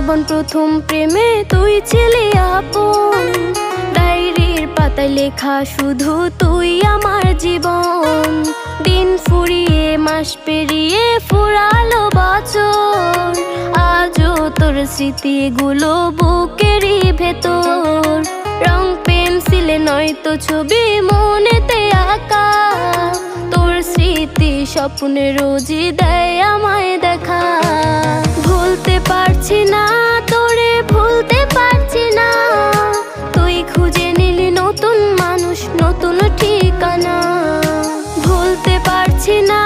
জীবন প্রথম প্রেমে তুই ছিলি আপন, ডায়েরির পাতায় লেখা শুধু তুই আমার জীবন। দিন ফুরিয়ে মাস পেরিয়ে ফুরালো বছর, আজও তোর স্মৃতিগুলো বুকেরই ভেতর। রং পেন্সিলে নয়তো ছবি মনেতে আঁকা, তোর স্মৃতি স্বপ্নে রোজই দেয় আমায় দেখা। ভুলতে পারছি না তোরে, ভুলতে পারছি না, তুই খুঁজে নিলি নতুন মানুষ, নতুন ঠিকানা। ভুলতে পারছি না